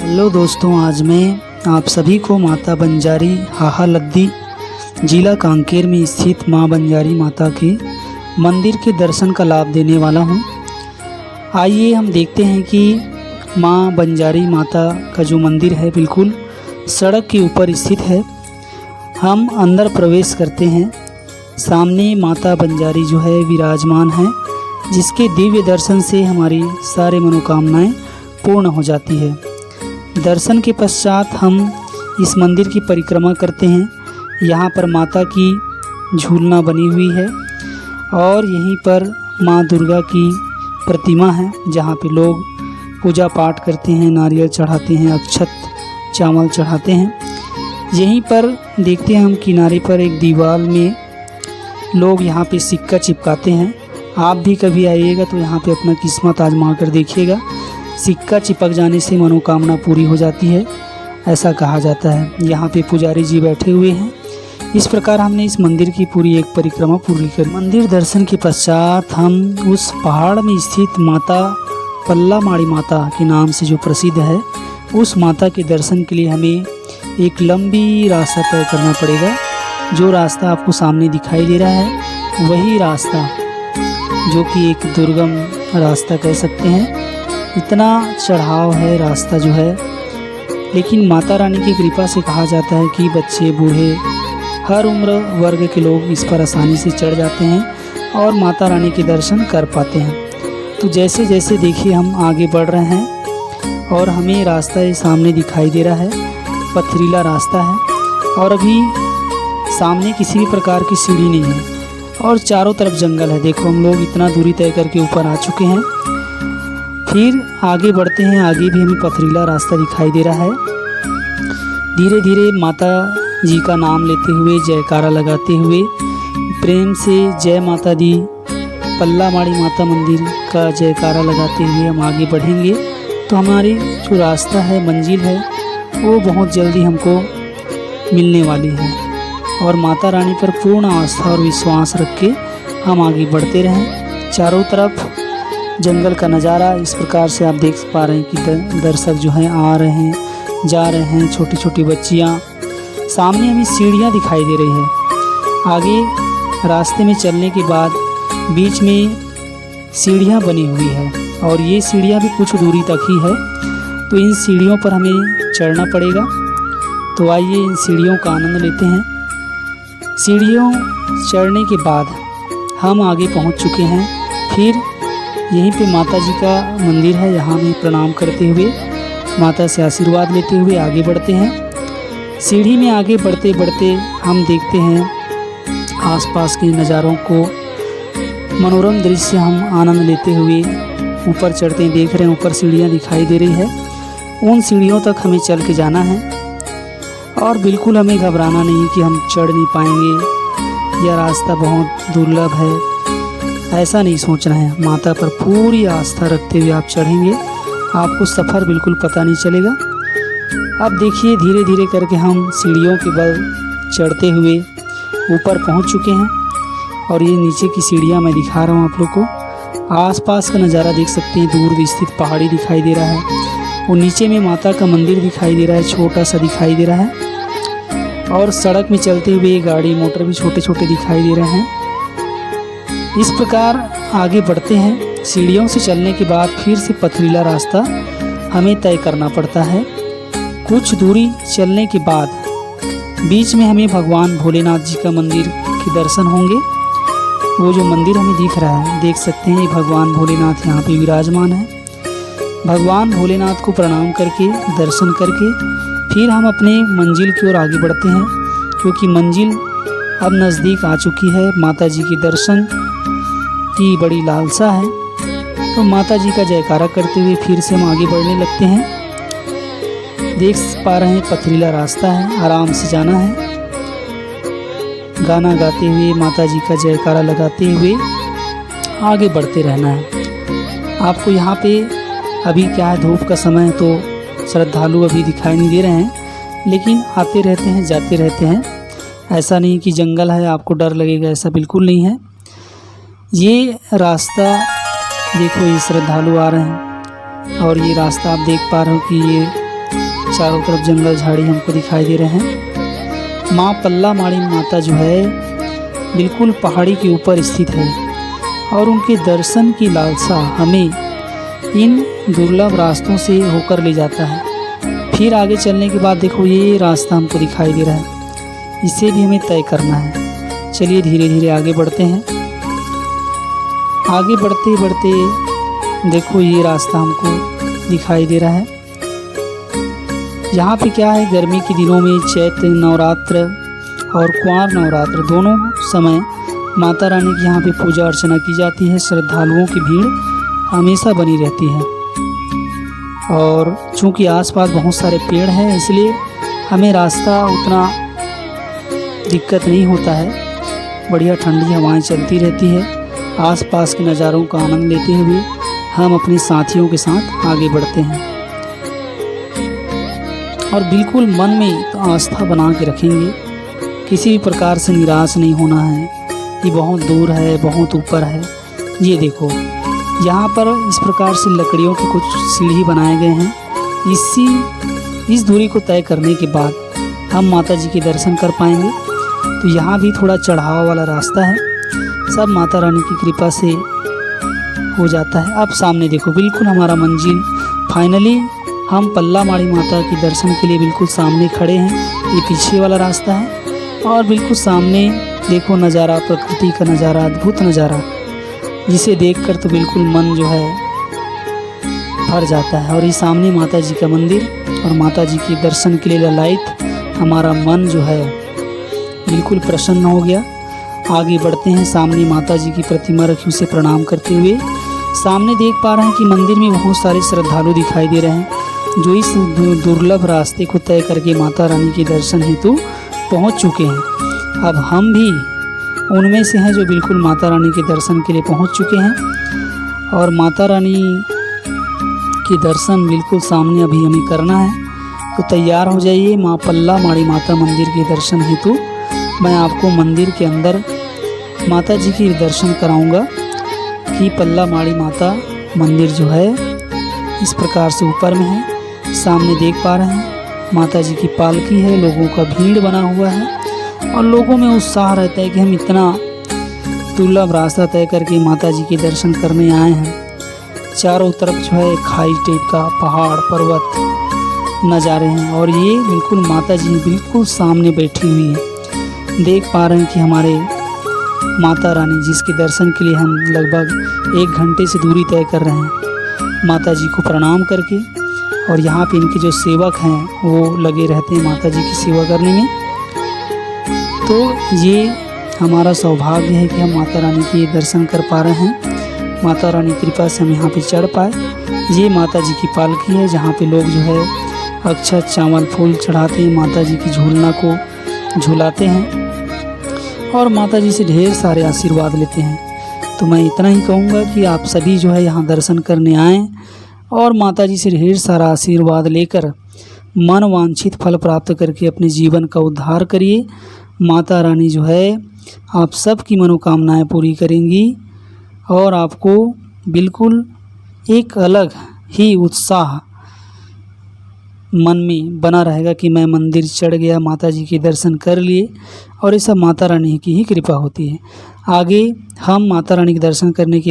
Hello दोस्तों, आज मैं आप सभी को माता बंजारी हाहा लद्दी जिला कांकेर में स्थित मां बंजारी माता के मंदिर के दर्शन का लाभ देने वाला हूं। आइए हम देखते हैं कि मां बंजारी माता का जो मंदिर है बिल्कुल सड़क के ऊपर स्थित है। हम अंदर प्रवेश करते हैं। सामने माता बंजारी जो है विराजमान है, जिसके दिव्य दर्शन से हमारी सारी मनोकामनाएं पूर्ण हो जाती है। दर्शन के पश्चात हम इस मंदिर की परिक्रमा करते हैं। यहाँ पर माता की झूलना बनी हुई है और यहीं पर माँ दुर्गा की प्रतिमा है, जहाँ पे लोग पूजा पाठ करते हैं, नारियल चढ़ाते हैं, अक्षत चावल चढ़ाते हैं। यहीं पर देखते हैं हम किनारे पर एक दीवार में लोग यहाँ पे सिक्का चिपकाते हैं। आप भी कभी आइएगा तो यहाँ पे अपना किस्मत आजमा कर देखिएगा। सिक्का चिपक जाने से मनोकामना पूरी हो जाती है, ऐसा कहा जाता है। यहाँ पे पुजारी जी बैठे हुए हैं। इस प्रकार हमने इस मंदिर की पूरी एक परिक्रमा पूरी कर। मंदिर दर्शन के पश्चात हम उस पहाड़ में स्थित माता पल्लामाड़ी माता के नाम से जो प्रसिद्ध है, उस माता के दर्शन के लिए हमें एक लंबी रास्ता तय करना पड़ेगा। जो रास्ता आपको सामने दिखाई दे रहा है वही रास्ता, जो कि एक दुर्गम रास्ता कह सकते हैं। इतना चढ़ाव है रास्ता जो है, लेकिन माता रानी की कृपा से कहा जाता है कि बच्चे बूढ़े हर उम्र वर्ग के लोग इस पर आसानी से चढ़ जाते हैं और माता रानी के दर्शन कर पाते हैं। तो जैसे जैसे देखिए हम आगे बढ़ रहे हैं और हमें रास्ता ये सामने दिखाई दे रहा है, पथरीला रास्ता है और अभी सामने किसी भी प्रकार की सीढ़ी नहीं है और चारों तरफ जंगल है। देखो हम लोग इतना दूरी तय करके ऊपर आ चुके हैं। फिर आगे बढ़ते हैं। आगे भी हमें पथरीला रास्ता दिखाई दे रहा है। धीरे धीरे माता जी का नाम लेते हुए, जयकारा लगाते हुए, प्रेम से जय माता दी पल्लामाड़ी माता मंदिर का जयकारा लगाते हुए हम आगे बढ़ेंगे तो हमारी जो रास्ता है, मंजिल है, वो बहुत जल्दी हमको मिलने वाली है। और माता रानी पर पूर्ण आस्था और विश्वास रख के हम आगे बढ़ते रहें। चारों तरफ जंगल का नज़ारा इस प्रकार से आप देख पा रहे हैं कि दर्शक जो हैं आ रहे हैं, जा रहे हैं। छोटी छोटी बच्चियाँ, सामने हमें सीढ़ियाँ दिखाई दे रही है। आगे रास्ते में चलने के बाद बीच में सीढ़ियाँ बनी हुई है और ये सीढ़ियाँ भी कुछ दूरी तक ही है, तो इन सीढ़ियों पर हमें चढ़ना पड़ेगा। तो आइए इन सीढ़ियों का आनंद लेते हैं। सीढ़ियों चढ़ने के बाद हम आगे पहुंच चुके हैं। फिर यहीं पे माता जी का मंदिर है, यहाँ भी प्रणाम करते हुए, माता से आशीर्वाद लेते हुए आगे बढ़ते हैं। सीढ़ी में आगे बढ़ते बढ़ते हम देखते हैं आसपास के नज़ारों को, मनोरम दृश्य हम आनंद लेते हुए ऊपर चढ़ते हैं। देख रहे हैं ऊपर सीढ़ियाँ दिखाई दे रही है। उन सीढ़ियों तक हमें चल के जाना है और बिल्कुल हमें घबराना नहीं कि हम चढ़ नहीं पाएंगे, यह रास्ता बहुत दुर्लभ है, ऐसा नहीं सोचना है। माता पर पूरी आस्था रखते हुए आप चढ़ेंगे, आपको सफ़र बिल्कुल पता नहीं चलेगा। अब देखिए धीरे धीरे करके हम सीढ़ियों के बल चढ़ते हुए ऊपर पहुंच चुके हैं और ये नीचे की सीढ़ियां मैं दिखा रहा हूं आप लोग को। आसपास का नज़ारा देख सकते हैं, दूर स्थित पहाड़ी दिखाई दे रहा है और नीचे में माता का मंदिर दिखाई दे रहा है, छोटा सा दिखाई दे रहा है। और सड़क में चलते हुए गाड़ी मोटर भी छोटे छोटे दिखाई दे रहे हैं। इस प्रकार आगे बढ़ते हैं। सीढ़ियों से चलने के बाद फिर से पथरीला रास्ता हमें तय करना पड़ता है। कुछ दूरी चलने के बाद बीच में हमें भगवान भोलेनाथ जी का मंदिर के दर्शन होंगे। वो जो मंदिर हमें दिख रहा है, देख सकते हैं, ये भगवान भोलेनाथ यहाँ पे विराजमान है। भगवान भोलेनाथ को प्रणाम करके, दर्शन करके फिर हम अपने मंजिल की ओर आगे बढ़ते हैं, क्योंकि मंजिल अब नज़दीक आ चुकी है। माता जी के दर्शन की बड़ी लालसा है, तो माता जी का जयकारा करते हुए फिर से हम आगे बढ़ने लगते हैं। देख पा रहे हैं पथरीला रास्ता है, आराम से जाना है। गाना गाते हुए, माता जी का जयकारा लगाते हुए आगे बढ़ते रहना है। आपको यहाँ पे अभी क्या है, धूप का समय है तो श्रद्धालु अभी दिखाई नहीं दे रहे हैं, लेकिन आते रहते हैं, जाते रहते हैं। ऐसा नहीं कि जंगल है आपको डर लगेगा, ऐसा बिल्कुल नहीं है। ये रास्ता देखो, ये श्रद्धालु आ रहे हैं और ये रास्ता आप देख पा रहे हो कि ये चारों तरफ जंगल झाड़ी हमको दिखाई दे रहे हैं। माँ पल्ला माड़ी माता जो है बिल्कुल पहाड़ी के ऊपर स्थित है और उनके दर्शन की लालसा हमें इन दुर्लभ रास्तों से होकर ले जाता है। फिर आगे चलने के बाद देखो ये रास्ता हमको दिखाई दे रहा है, इसे भी हमें तय करना है। चलिए धीरे धीरे आगे बढ़ते हैं। आगे बढ़ते बढ़ते देखो ये रास्ता हमको दिखाई दे रहा है। यहाँ पे क्या है, गर्मी के दिनों में चैत्र नवरात्र और कुंवार नवरात्र दोनों समय माता रानी की यहाँ पे पूजा अर्चना की जाती है। श्रद्धालुओं की भीड़ हमेशा बनी रहती है और चूँकि आसपास बहुत सारे पेड़ हैं इसलिए हमें रास्ता उतना दिक्कत नहीं होता है। बढ़िया ठंडी हवाएं चलती रहती है। आसपास के नज़ारों का आनंद लेते हुए हम अपने साथियों के साथ आगे बढ़ते हैं और बिल्कुल मन में आस्था बना के रखेंगे। किसी भी प्रकार से निराश नहीं होना है। ये बहुत दूर है, बहुत ऊपर है। ये देखो यहाँ पर इस प्रकार से लकड़ियों की कुछ सीढ़ी बनाए गए हैं। इस दूरी को तय करने के बाद हम माता जी के दर्शन कर पाएंगे। तो यहाँ भी थोड़ा चढ़ाव वाला रास्ता है, सब माता रानी की कृपा से हो जाता है। अब सामने देखो बिल्कुल हमारा मंजिल, फाइनली हम पल्ला माड़ी माता के दर्शन के लिए बिल्कुल सामने खड़े हैं। ये पीछे वाला रास्ता है और बिल्कुल सामने देखो नज़ारा, प्रकृति का नज़ारा, अद्भुत नज़ारा, जिसे देखकर तो बिल्कुल मन जो है भर जाता है। और ये सामने माता जी का मंदिर और माता जी के दर्शन के लिए ललायित हमारा मन जो है बिल्कुल प्रसन्न हो गया। आगे बढ़ते हैं। सामने माता जी की प्रतिमा रखी, उसे प्रणाम करते हुए सामने देख पा रहे हैं कि मंदिर में बहुत सारे श्रद्धालु दिखाई दे रहे हैं जो इस दुर्लभ रास्ते को तय करके माता रानी के दर्शन हेतु पहुंच चुके हैं। अब हम भी उनमें से हैं जो बिल्कुल माता रानी के दर्शन के लिए पहुंच चुके हैं और माता रानी के दर्शन बिल्कुल सामने अभी हमें करना है। तो तैयार हो जाइए। माँ पल्ला माड़ी माता मंदिर के दर्शन हेतु मैं आपको मंदिर के अंदर माता जी के दर्शन कराऊंगा कि पल्ला माड़ी माता मंदिर जो है इस प्रकार से ऊपर में है। सामने देख पा रहे हैं माता जी की पालकी है, लोगों का भीड़ बना हुआ है और लोगों में उत्साह रहता है कि हम इतना दुर्लभ रास्ता तय करके माता जी के दर्शन करने आए हैं। चारों तरफ जो है खाई टाइप का पहाड़ पर्वत नज़ारे हैं और ये बिल्कुल माता जी बिल्कुल सामने बैठी हुई है। देख पा रहे हैं कि हमारे माता रानी जिसके दर्शन के लिए हम लगभग 1 घंटे से दूरी तय कर रहे हैं, माता जी को प्रणाम करके। और यहाँ पे इनके जो सेवक हैं वो लगे रहते हैं माता जी की सेवा करने में। तो ये हमारा सौभाग्य है कि हम माता रानी के दर्शन कर पा रहे हैं। माता रानी की कृपा से हम यहाँ पे चढ़ पाए। ये माता जी की पालकी है जहाँ पे लोग जो है अक्षत चावल फूल चढ़ाते हैं, माता जी की झूलना को झूलाते हैं और माता जी से ढेर सारे आशीर्वाद लेते हैं। तो मैं इतना ही कहूँगा कि आप सभी जो है यहाँ दर्शन करने आएँ और माता जी से ढेर सारा आशीर्वाद लेकर मन वांछित फल प्राप्त करके अपने जीवन का उद्धार करिए। माता रानी जो है आप सब की मनोकामनाएं पूरी करेंगी और आपको बिल्कुल एक अलग ही उत्साह मन में बना रहेगा कि मैं मंदिर चढ़ गया, माता जी के दर्शन कर लिए। और ये सब माता रानी की ही कृपा होती है। आगे हम माता रानी के दर्शन करने के